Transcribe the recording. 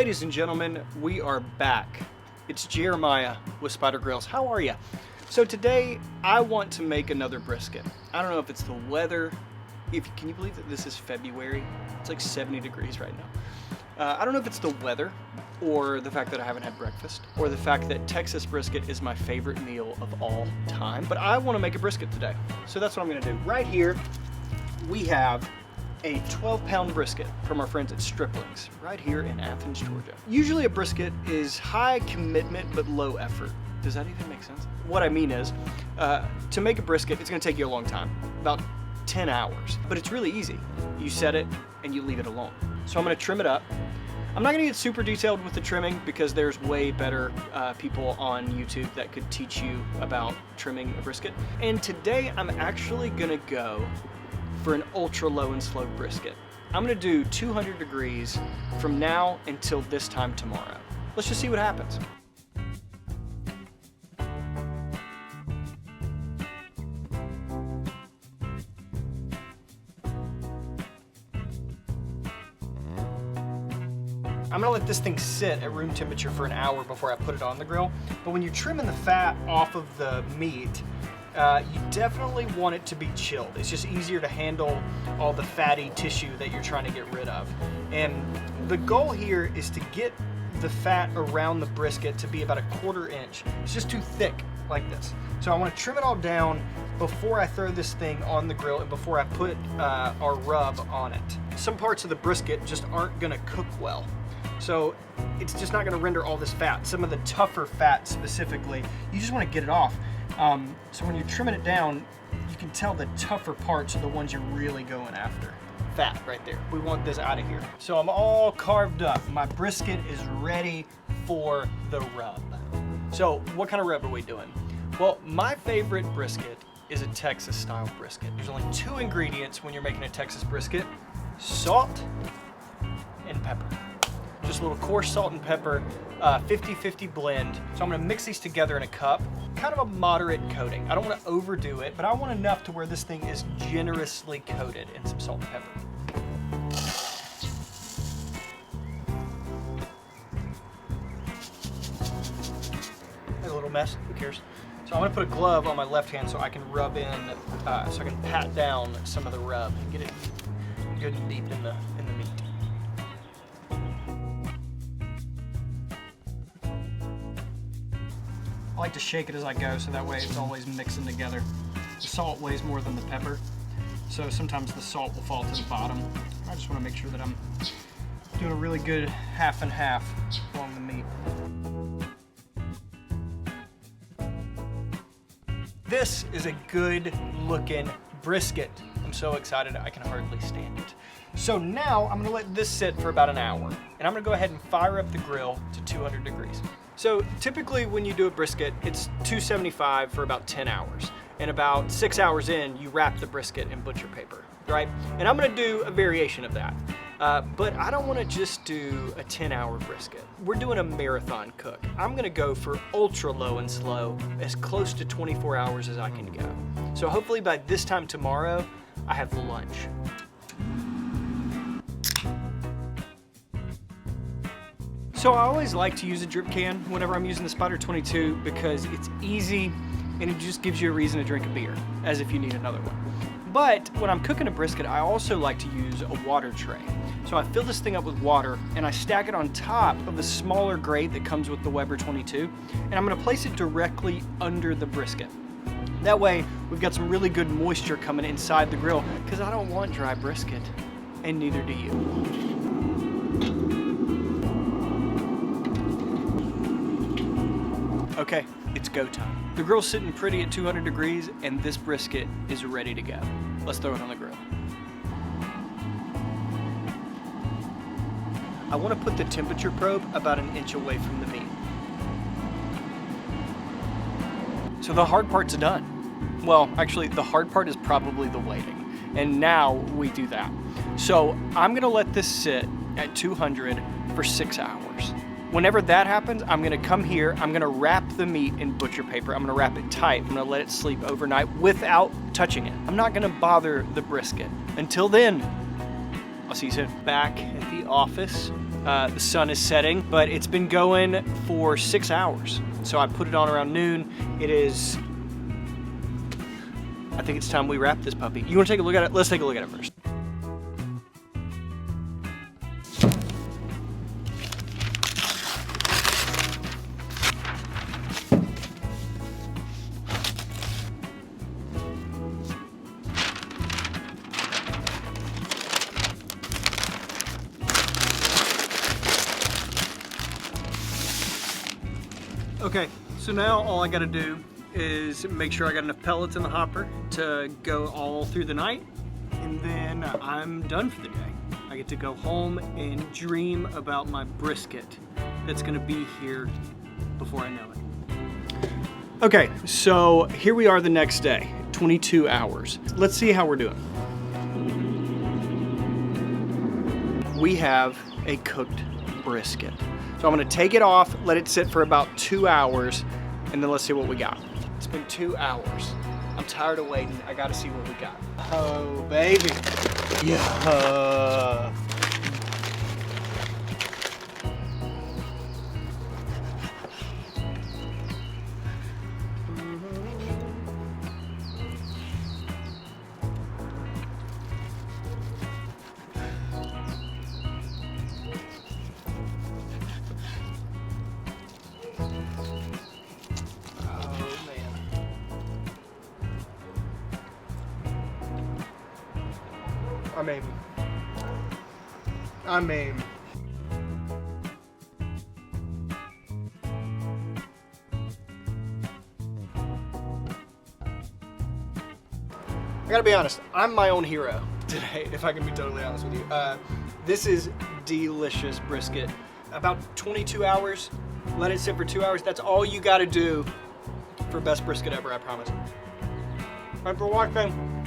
Ladies and gentlemen, we are back. It's Jeremiah with Spider Grills. How are you? So today I want to make another brisket. I don't know if it's the weather. Can you believe that this is February? It's like 70 degrees right now. I don't know if it's the weather or the fact that I haven't had breakfast or the fact that Texas brisket is my favorite meal of all time, but I want to make a brisket today. So that's what I'm going to do. Right here we have a 12-pound brisket from our friends at Stripling's right here in Athens, Georgia. Usually a brisket is high commitment but low effort. Does that even make sense? What I mean is, to make a brisket, it's gonna take you a long time, about 10 hours, but it's really easy. You set it and you leave it alone. So I'm gonna trim it up. I'm not gonna get super detailed with the trimming because there's way better people on YouTube that could teach you about trimming a brisket. And today I'm actually gonna go for an ultra low and slow brisket. I'm gonna do 200 degrees from now until this time tomorrow. Let's just see what happens. I'm gonna let this thing sit at room temperature for an hour before I put it on the grill. But when you're trimming the fat off of the meat, you definitely want it to be chilled. It's just easier to handle all the fatty tissue that you're trying to get rid of. And the goal here is to get the fat around the brisket to be about a 1/4 inch. It's just too thick like this. So I want to trim it all down before I throw this thing on the grill and before I put our rub on it. Some parts of the brisket just aren't gonna cook well. So it's just not gonna render all this fat. Some of the tougher fat specifically, you just wanna get it off. So when you're trimming it down, you can tell the tougher parts are the ones you're really going after. Fat right there. We want this out of here. So I'm all carved up. My brisket is ready for the rub. So what kind of rub are we doing? Well, my favorite brisket is a Texas style brisket. There's only 2 ingredients when you're making a Texas brisket: salt and pepper. Just a little coarse salt and pepper, 50-50 blend. So I'm gonna mix these together in a cup, kind of a moderate coating. I don't wanna overdo it, but I want enough to where this thing is generously coated in some salt and pepper. A little mess, who cares? So I'm gonna put a glove on my left hand so I can rub in, so I can pat down some of the rub and get it good and deep in the meat. I like to shake it as I go so that way it's always mixing together. The salt weighs more than the pepper, so sometimes the salt will fall to the bottom. I just want to make sure that I'm doing a really good half and half along the meat. This is a good looking brisket. I'm so excited I can hardly stand it. So now I'm gonna let this sit for about an hour, and I'm gonna go ahead and fire up the grill to 200 degrees. So typically when you do a brisket, it's 275 for about 10 hours. And about 6 hours in, you wrap the brisket in butcher paper, right? And I'm gonna do a variation of that. But I don't wanna just do a 10-hour brisket. We're doing a marathon cook. I'm gonna go for ultra low and slow, as close to 24 hours as I can go. So hopefully by this time tomorrow, I have lunch. So I always like to use a drip can whenever I'm using the Spider-22 because it's easy and it just gives you a reason to drink a beer, as if you need another one. But when I'm cooking a brisket, I also like to use a water tray. So I fill this thing up with water and I stack it on top of the smaller grate that comes with the Weber 22, and I'm gonna place it directly under the brisket. That way, we've got some really good moisture coming inside the grill because I don't want dry brisket, and neither do you. Okay, it's go time. The grill's sitting pretty at 200 degrees and this brisket is ready to go. Let's throw it on the grill. I want to put the temperature probe about an inch away from the meat. So the hard part's done. Well, actually the hard part is probably the waiting. And now we do that. So I'm gonna let this sit at 200 for 6 hours. Whenever that happens, I'm gonna come here, I'm gonna wrap the meat in butcher paper, I'm gonna wrap it tight, I'm gonna let it sleep overnight without touching it. I'm not gonna bother the brisket. Until then, I'll see you soon. Back at the office, the sun is setting, but it's been going for 6 hours. So I put it on around noon. It is, I think it's time we wrap this puppy. You wanna take a look at it? Let's take a look at it first. Okay, so now all I gotta do is make sure I got enough pellets in the hopper to go all through the night, and then I'm done for the day. I get to go home and dream about my brisket that's gonna be here before I know it. Okay, so here we are the next day, 22 hours. Let's see how we're doing. We have a cooked brisket. So I'm gonna take it off, let it sit for about 2 hours, and then let's see what we got. It's been 2 hours. I'm tired of waiting. I gotta see what we got. Oh, baby. Yeah. I mean, I gotta be honest, I'm my own hero today, if I can be totally honest with you. This is delicious brisket. About 22 hours, let it sit for 2 hours. That's all you gotta do for best brisket ever, I promise. Thanks for watching.